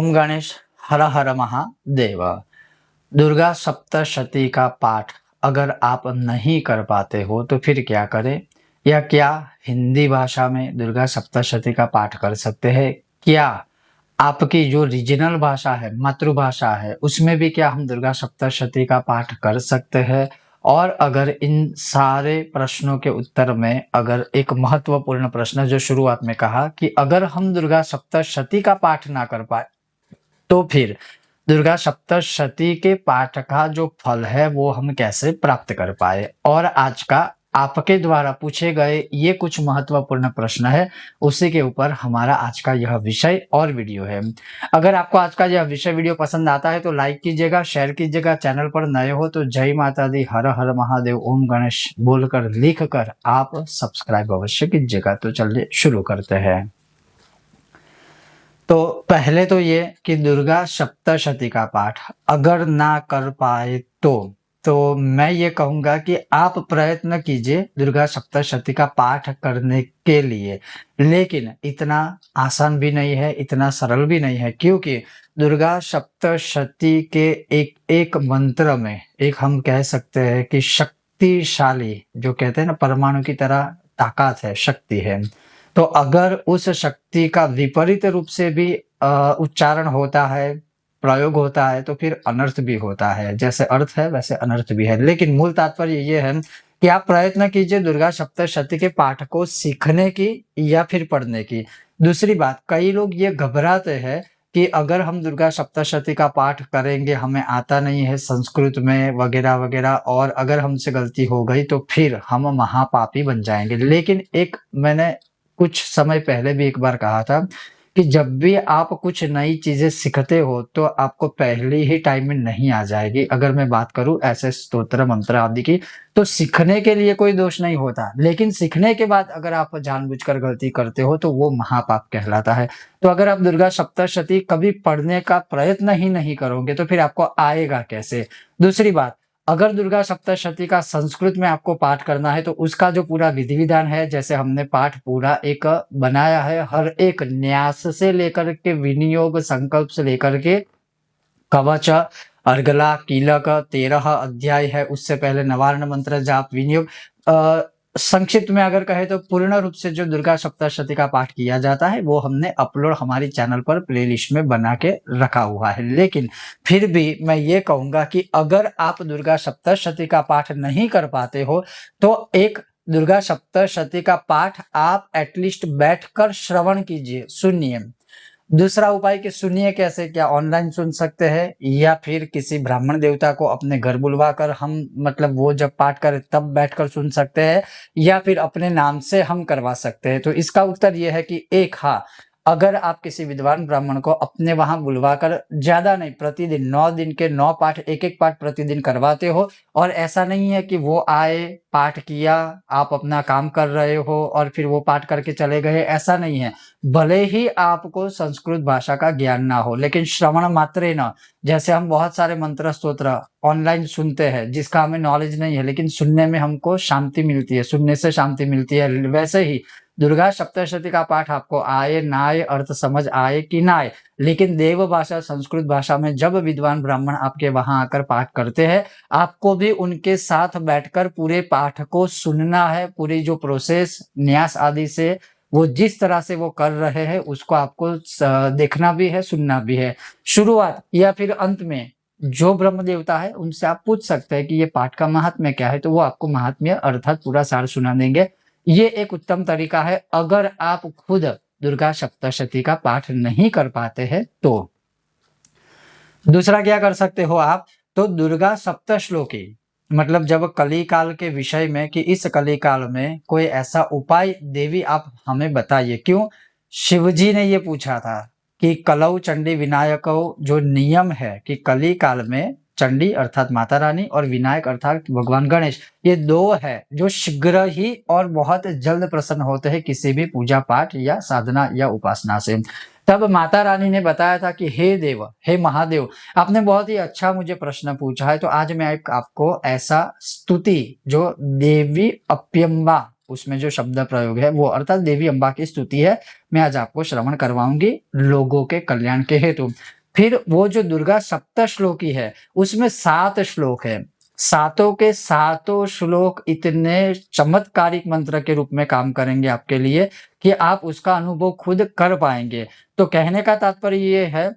ओम गणेश हर हर महादेव। दुर्गा सप्तशती का पाठ अगर आप नहीं कर पाते हो तो फिर क्या करें? या क्या हिंदी भाषा में दुर्गा सप्तशती का पाठ कर सकते हैं? क्या आपकी जो रीजनल भाषा है, मातृभाषा है, उसमें भी क्या हम दुर्गा सप्तशती का पाठ कर सकते हैं? और अगर इन सारे प्रश्नों के उत्तर में अगर एक महत्वपूर्ण प्रश्न जो शुरुआत में कहा कि अगर हम दुर्गा सप्तशती का पाठ ना कर पाए तो फिर दुर्गा सप्तशती के पाठ का जो फल है वो हम कैसे प्राप्त कर पाए? और आज का आपके द्वारा पूछे गए ये कुछ महत्वपूर्ण प्रश्न है, उसी के ऊपर हमारा आज का यह विषय और वीडियो है। अगर आपको आज का यह विषय वीडियो पसंद आता है तो लाइक कीजिएगा, शेयर कीजिएगा। चैनल पर नए हो तो जय माता दी, हर हर महादेव, ओम गणेश बोलकर लिख कर आप सब्सक्राइब अवश्य कीजिएगा। तो चलिए शुरू करते हैं। तो पहले तो ये कि दुर्गा सप्तशती का पाठ अगर ना कर पाए तो मैं ये कहूँगा कि आप प्रयत्न कीजिए दुर्गा सप्तशती का पाठ करने के लिए, लेकिन इतना आसान भी नहीं है, इतना सरल भी नहीं है, क्योंकि दुर्गा सप्तशती के एक एक मंत्र में एक हम कह सकते हैं कि शक्तिशाली, जो कहते हैं ना परमाणु की तरह ताकत है, शक्ति है। तो अगर उस शक्ति का विपरीत रूप से भी उच्चारण होता है, प्रयोग होता है, तो फिर अनर्थ भी होता है। जैसे अर्थ है वैसे अनर्थ भी है। लेकिन मूल तात्पर्य ये है कि आप प्रयत्न कीजिए दुर्गा सप्तशती के पाठ को सीखने की या फिर पढ़ने की। दूसरी बात, कई लोग ये घबराते हैं कि अगर हम दुर्गा सप्तशती का पाठ करेंगे, हमें आता नहीं है संस्कृत में वगैरह वगैरह, और अगर हमसे गलती हो गई तो फिर हम महापापी बन जाएंगे। लेकिन एक मैंने कुछ समय पहले भी एक बार कहा था कि जब भी आप कुछ नई चीजें सीखते हो तो आपको पहले ही टाइम में नहीं आ जाएगी। अगर मैं बात करूं ऐसे स्तोत्र मंत्र आदि की, तो सीखने के लिए कोई दोष नहीं होता, लेकिन सीखने के बाद अगर आप जानबूझकर गलती करते हो तो वो महापाप कहलाता है। तो अगर आप दुर्गा सप्तशती कभी पढ़ने का प्रयत्न ही नहीं करोगे तो फिर आपको आएगा कैसे? दूसरी बात, अगर दुर्गा सप्तशती का संस्कृत में आपको पाठ करना है तो उसका जो पूरा विधि विधान है, जैसे हमने पाठ पूरा एक बनाया है, हर एक न्यास से लेकर के विनियोग संकल्प से लेकर के कवच, अर्गला, कीलक, 13 अध्याय है, उससे पहले नवारण मंत्र जाप, विनियोग। संक्षिप्त में अगर कहे तो पूर्ण रूप से जो दुर्गा सप्तशती का पाठ किया जाता है वो हमने अपलोड हमारी चैनल पर प्लेलिस्ट में बना के रखा हुआ है। लेकिन फिर भी मैं ये कहूंगा कि अगर आप दुर्गा सप्तशती का पाठ नहीं कर पाते हो तो एक दुर्गा सप्तशती का पाठ आप एटलीस्ट बैठकर श्रवण कीजिए, सुनिए। दूसरा उपाय कि सुनिए कैसे? क्या ऑनलाइन सुन सकते हैं या फिर किसी ब्राह्मण देवता को अपने घर बुलवा कर हम मतलब वो जब पाठ करे तब बैठकर सुन सकते हैं, या फिर अपने नाम से हम करवा सकते हैं? तो इसका उत्तर ये है कि एक, हाँ, अगर आप किसी विद्वान ब्राह्मण को अपने वहां बुलवा कर ज्यादा नहीं, प्रतिदिन 9 दिन के 9 पाठ, एक एक पाठ प्रतिदिन करवाते हो, और ऐसा नहीं है कि वो आए, पाठ किया, आप अपना काम कर रहे हो और फिर वो पाठ करके चले गए, ऐसा नहीं है। भले ही आपको संस्कृत भाषा का ज्ञान ना हो, लेकिन श्रवण मात्रे न, जैसे हम बहुत सारे मंत्र स्तोत्र ऑनलाइन सुनते हैं जिसका हमें नॉलेज नहीं है, लेकिन सुनने में हमको शांति मिलती है, सुनने से शांति मिलती है, वैसे ही दुर्गा सप्तशती का पाठ आपको आए ना आए, अर्थ समझ आए कि ना आए, लेकिन देव भाषा संस्कृत भाषा में जब विद्वान ब्राह्मण आपके वहां आकर पाठ करते हैं, आपको भी उनके साथ बैठकर पूरे पाठ को सुनना है। पूरी जो प्रोसेस न्यास आदि से वो जिस तरह से वो कर रहे हैं उसको आपको देखना भी है, सुनना भी है। शुरुआत या फिर अंत में जो ब्रह्म देवता है उनसे आप पूछ सकते हैं कि ये पाठ का महात्म्य क्या है, तो वो आपको महात्म्य अर्थात पूरा सार सुना देंगे। ये एक उत्तम तरीका है अगर आप खुद दुर्गा सप्तशती का पाठ नहीं कर पाते हैं तो। दूसरा क्या कर सकते हो आप? तो दुर्गा सप्तश्लोकी, मतलब जब कली काल के विषय में कि इस कली काल में कोई ऐसा उपाय देवी आप हमें बताइए। क्यों? शिवजी ने ये पूछा था कि कलौ चंडी विनायको, जो नियम है कि कली काल में चंडी अर्थात माता रानी और विनायक अर्थात भगवान गणेश, ये दो है जो शीघ्र ही और बहुत जल्द प्रसन्न होते हैं किसी भी पूजा पाठ या साधना या उपासना से। तब माता रानी ने बताया था कि हे देव, हे महादेव, आपने बहुत ही अच्छा मुझे प्रश्न पूछा है, तो आज मैं आपको ऐसा स्तुति जो देवी अप्यम्बा उसमें जो शब्द प्रयोग है वो, अर्थात देवी अम्बा की स्तुति है, मैं आज आपको श्रवण करवाऊंगी लोगों के कल्याण के हेतु। फिर वो जो दुर्गा सप्तश्लोकी है उसमें 7 श्लोक है, सातों के सातों श्लोक इतने चमत्कारिक मंत्र के रूप में काम करेंगे आपके लिए कि आप उसका अनुभव खुद कर पाएंगे। तो कहने का तात्पर्य ये है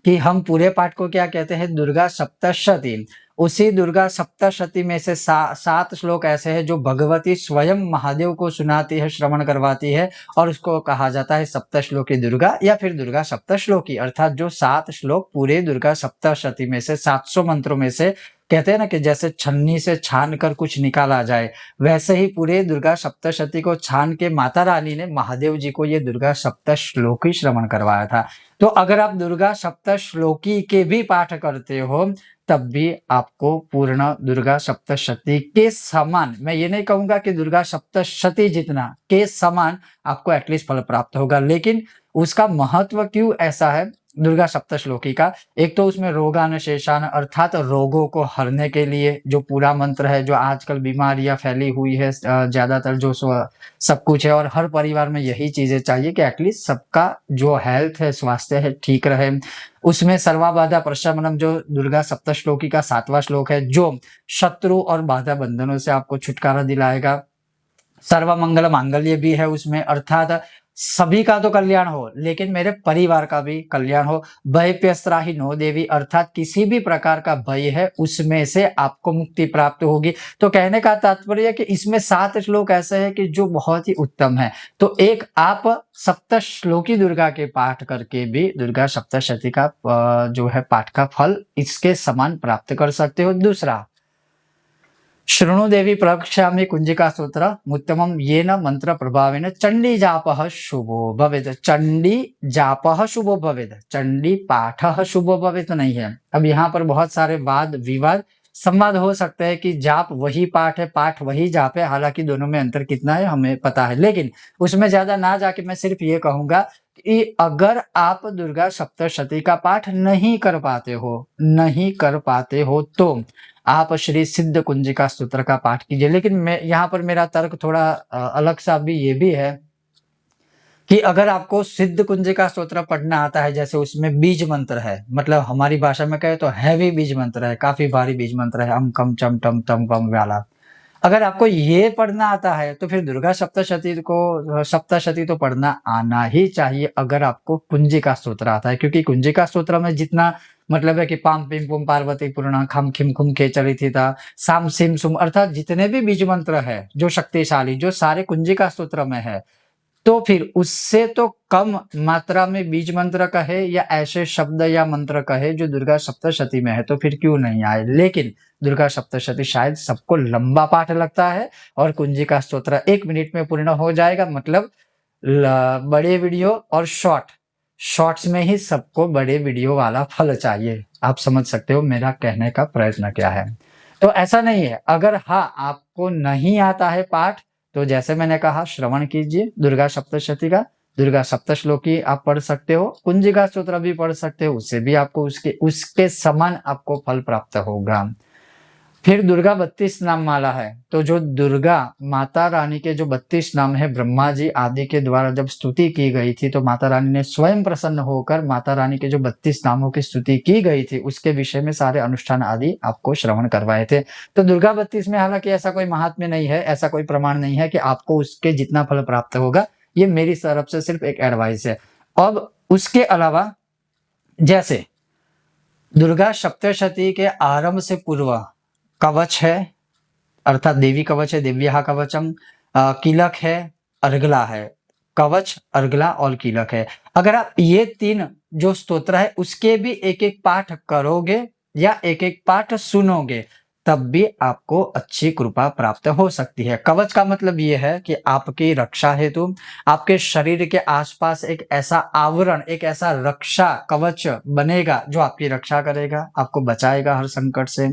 कि हम पूरे पाठ को क्या कहते हैं, दुर्गा सप्तशती। उसी दुर्गा सप्तशती में से 7 श्लोक ऐसे हैं जो भगवती स्वयं महादेव को सुनाती है, श्रवण करवाती है, और उसको कहा जाता है सप्तश्लोकी दुर्गा या फिर दुर्गा सप्तश्लोकी। अर्थात जो 7 श्लोक पूरे दुर्गा सप्तशती में से 700 मंत्रों में से, कहते हैं ना कि जैसे छन्नी से छान कर कुछ निकाला जाए, वैसे ही पूरे दुर्गा सप्तशती को छान के माता रानी ने महादेव जी को ये दुर्गा सप्तश्लोकी श्रवण करवाया था। तो अगर आप दुर्गा सप्तश्लोकी के भी पाठ करते हो तब भी आपको पूर्ण दुर्गा सप्तशती के समान, मैं ये नहीं कहूंगा कि दुर्गा सप्तशती जितना, के समान आपको एटलीस्ट फल प्राप्त होगा। लेकिन उसका महत्व क्यों ऐसा है दुर्गा सप्तश्लोकी का, एक तो उसमें रोगान शेषान अर्थात रोगों को हरने के लिए जो पूरा मंत्र है, जो आजकल बीमारियां फैली हुई है ज्यादातर जो सब कुछ है, और हर परिवार में यही चीजें चाहिए कि एटलीस्ट सबका जो हेल्थ है, स्वास्थ्य है, ठीक रहे। उसमें सर्वाबाधा प्रशमनम जो दुर्गा सप्तश्लोकी का 7वां श्लोक है, जो शत्रु और बाधा बंधनों से आपको छुटकारा दिलाएगा। सर्वमंगल मांगल्य भी है उसमें, अर्थात सभी का तो कल्याण हो लेकिन मेरे परिवार का भी कल्याण हो। भय प्यस्त्राहि नो देवी, अर्थात किसी भी प्रकार का भय है उसमें से आपको मुक्ति प्राप्त होगी। तो कहने का तात्पर्य है कि इसमें 7 श्लोक ऐसे हैं कि जो बहुत ही उत्तम है। तो एक आप सप्तश्लोकी दुर्गा के पाठ करके भी दुर्गा सप्तशती का जो है पाठ का फल इसके समान प्राप्त कर सकते हो। दूसरा, शृणु देवी प्रवक्ष्यामि कुंजिका सूत्र उत्तमम येन मंत्र प्रभावेन चंडी जापः शुभो भवेत्। चंडी जापः शुभो भवेत्, चंडी पाठः शुभो भवेत् नहीं है। अब यहाँ पर बहुत सारे वाद विवाद संवाद हो सकते हैं कि जाप वही पाठ है, पाठ वही जाप है, हालांकि दोनों में अंतर कितना है हमें पता है, लेकिन उसमें ज्यादा ना जाके मैं सिर्फ ये कहूंगा कि अगर आप दुर्गा सप्तशती का पाठ नहीं कर पाते हो तो आप श्री सिद्ध कुंजिका स्तोत्र का पाठ कीजिए। लेकिन मैं यहाँ पर मेरा तर्क थोड़ा अलग सा भी ये भी है कि अगर आपको सिद्ध कुंजिका स्तोत्र पढ़ना आता है, जैसे उसमें बीज मंत्र है, मतलब हमारी भाषा में कहे तो हैवी बीज मंत्र है, काफी भारी बीज मंत्र है, अम कम चम टम तम पम वाला, अगर आपको ये पढ़ना आता है तो फिर दुर्गा सप्तशती तो पढ़ना आना ही चाहिए अगर आपको कुंजिका स्तोत्र आता है। क्योंकि कुंजिका स्तोत्र में जितना मतलब है कि पाम पिम पुम पार्वती पूर्णा खम खिम खुम के चरिथिता साम सिम सुम, अर्थात जितने भी बीज मंत्र है जो शक्तिशाली, जो सारे कुंजिका स्तोत्र में है, तो फिर उससे तो कम मात्रा में बीज मंत्र कहे या ऐसे शब्द या मंत्र कहे जो दुर्गा सप्तशती में है, तो फिर क्यों नहीं आए। लेकिन दुर्गा सप्तशती शायद सबको लंबा पाठ लगता है और कुंजिका स्तोत्र 1 मिनट में पूर्ण हो जाएगा, मतलब बड़े वीडियो और शॉर्ट्स में ही सबको बड़े वीडियो वाला फल चाहिए। आप समझ सकते हो मेरा कहने का प्रयत्न क्या है। तो ऐसा नहीं है, अगर हाँ आपको नहीं आता है पाठ तो जैसे मैंने कहा श्रवण कीजिए दुर्गा सप्तशती का, दुर्गा सप्तश्लोकी आप पढ़ सकते हो, कुंजिका स्तोत्र भी पढ़ सकते हो, उससे भी आपको उसके समान आपको फल प्राप्त होगा। फिर दुर्गा 32 नाम माला है, तो जो दुर्गा माता रानी के जो 32 नाम है, ब्रह्मा जी आदि के द्वारा जब स्तुति की गई थी तो माता रानी ने स्वयं प्रसन्न होकर माता रानी के जो 32 नामों की स्तुति की गई थी उसके विषय में सारे अनुष्ठान आदि आपको श्रवण करवाए थे। तो दुर्गा 32 में हालांकि ऐसा कोई महात्म्य नहीं है, ऐसा कोई प्रमाण नहीं है कि आपको उसके जितना फल प्राप्त होगा, ये मेरी तरफ से सिर्फ एक एडवाइस है। अब उसके अलावा जैसे दुर्गा सप्तशती के आरंभ से पूर्व कवच है, अर्थात देवी कवच है, देव्या कवचम, कीलक है, अर्गला है, कवच अर्गला और कीलक है। अगर आप ये 3 जो स्तोत्र है उसके भी एक एक पाठ करोगे या एक एक पाठ सुनोगे तब भी आपको अच्छी कृपा प्राप्त हो सकती है। कवच का मतलब ये है कि आपकी रक्षा हेतु आपके शरीर के आसपास एक ऐसा आवरण, एक ऐसा रक्षा कवच बनेगा जो आपकी रक्षा करेगा, आपको बचाएगा हर संकट से।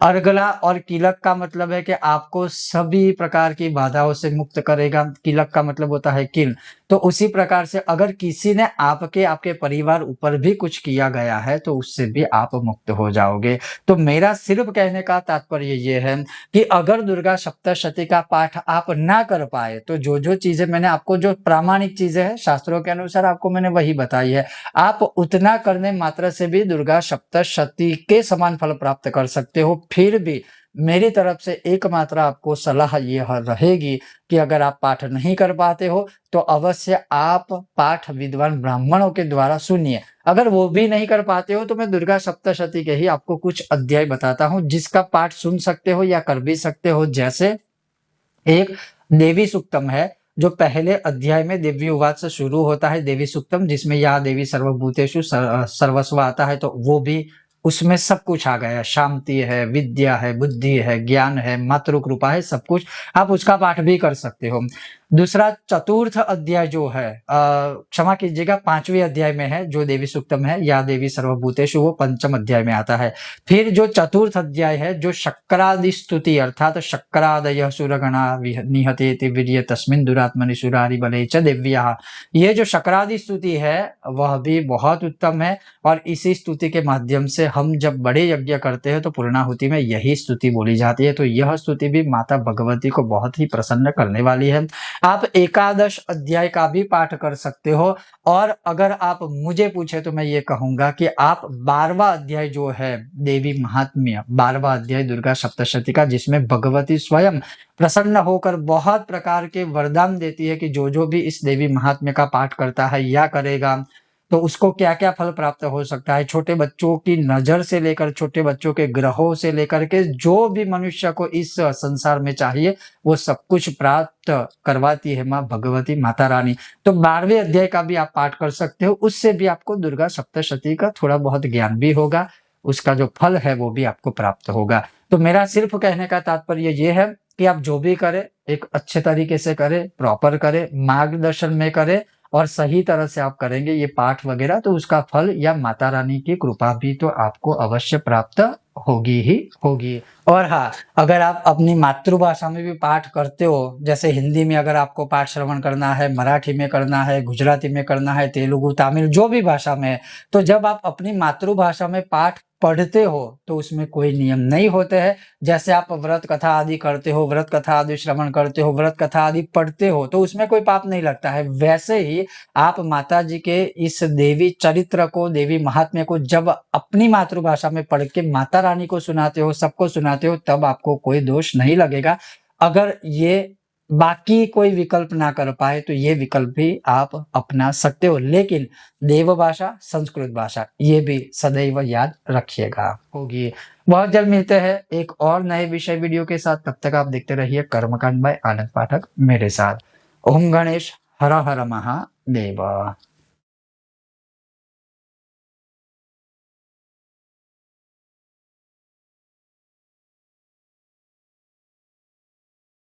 अर्गला और कीलक का मतलब है कि आपको सभी प्रकार की बाधाओं से मुक्त करेगा। कीलक का मतलब होता है किल। तो उसी प्रकार से अगर किसी ने आपके परिवार ऊपर भी कुछ किया गया है तो उससे भी आप मुक्त हो जाओगे। तो मेरा सिर्फ कहने का तात्पर्य ये है कि अगर दुर्गा सप्तशती का पाठ आप ना कर पाए तो जो चीजें मैंने आपको, जो प्रामाणिक चीजें हैं शास्त्रों के अनुसार आपको मैंने वही बताई है, आप उतना करने मात्र से भी दुर्गा सप्तशती के समान फल प्राप्त कर सकते हो। फिर भी मेरी तरफ से एकमात्र आपको सलाह ये रहेगी कि अगर आप पाठ नहीं कर पाते हो तो अवश्य आप पाठ विद्वान ब्राह्मणों के द्वारा सुनिए। अगर वो भी नहीं कर पाते हो तो मैं दुर्गा सप्तशती के ही आपको कुछ अध्याय बताता हूँ जिसका पाठ सुन सकते हो या कर भी सकते हो। जैसे एक देवी सूक्तम है जो पहले अध्याय में देवी उवाच से शुरू होता है, देवी सूक्तम, जिसमें या देवी सर्वभूतेषु सर्वस्व आता है, तो वो भी उसमें सब कुछ आ गया। शांति है, विद्या है, बुद्धि है, ज्ञान है, मातृ कृपा है, सब कुछ। आप उसका पाठ भी कर सकते हो। दूसरा चतुर्थ अध्याय जो है, क्षमा कीजिएगा, 5वें अध्याय में है जो देवी सूक्तम है, या देवी सर्वभूतेषु, वो 5म अध्याय में आता है। फिर जो चतुर्थ अध्याय है जो शक्रादि स्तुति, अर्थात शक्रादय सुरगणा निहतेति वीर्ये तस्मिन् दुरात्मनि सुरारि बले च देव्याः, ये जो शक्रादि स्तुति है वह भी बहुत उत्तम है। और इसी स्तुति के माध्यम से हम जब बड़े यज्ञ करते हैं तो पूर्णाहुति में यही स्तुति बोली जाती है। तो यह स्तुति भी माता भगवती को बहुत ही प्रसन्न करने वाली है। आप एकादश अध्याय का भी पाठ कर सकते हो। और अगर आप मुझे पूछे तो मैं ये कहूंगा कि आप 12वां अध्याय जो है देवी महात्म्य, 12वां अध्याय दुर्गा सप्तशती का, जिसमें भगवती स्वयं प्रसन्न होकर बहुत प्रकार के वरदान देती है कि जो भी इस देवी महात्म्य का पाठ करता है या करेगा तो उसको क्या क्या फल प्राप्त हो सकता है। छोटे बच्चों की नजर से लेकर छोटे बच्चों के ग्रहों से लेकर के जो भी मनुष्य को इस संसार में चाहिए वो सब कुछ प्राप्त करवाती है माँ भगवती, माता रानी। तो 12वें अध्याय का भी आप पाठ कर सकते हो, उससे भी आपको दुर्गा सप्तशती का थोड़ा बहुत ज्ञान भी होगा, उसका जो फल है वो भी आपको प्राप्त होगा। तो मेरा सिर्फ कहने का तात्पर्य ये है कि आप जो भी करें एक अच्छे तरीके से करें, प्रॉपर करें, मार्गदर्शन में करें और सही तरह से आप करेंगे ये पाठ वगैरह, तो उसका फल या माता रानी की कृपा भी तो आपको अवश्य प्राप्त होगी ही होगी। और हाँ, अगर आप अपनी मातृभाषा में भी पाठ करते हो, जैसे हिंदी में अगर आपको पाठ श्रवण करना है, मराठी में करना है, गुजराती में करना है, तेलुगु, तमिल, जो भी भाषा में है, तो जब आप अपनी मातृभाषा में पाठ पढ़ते हो तो उसमें कोई नियम नहीं होते हैं। जैसे आप व्रत कथा आदि करते हो, व्रत कथा आदि श्रवण करते हो, व्रत कथा आदि पढ़ते हो, तो उसमें कोई पाप नहीं लगता है। वैसे ही आप माता जी के इस देवी चरित्र को, देवी महात्म्य को जब अपनी मातृभाषा में पढ़ के माता रानी को सुनाते हो, सबको सुनाते हो, तब आपको कोई दोष नहीं लगेगा। अगर ये बाकी कोई विकल्प ना कर पाए तो ये विकल्प भी आप अपना सकते हो, लेकिन देव भाषा, संस्कृत भाषा, ये भी सदैव याद रखिएगा होगी। बहुत जल्द मिलते हैं एक और नए विषय वीडियो के साथ। तब तक आप देखते रहिए कर्मकांड बाय आनंद पाठक मेरे साथ। ओम गणेश, हर हर महादेव।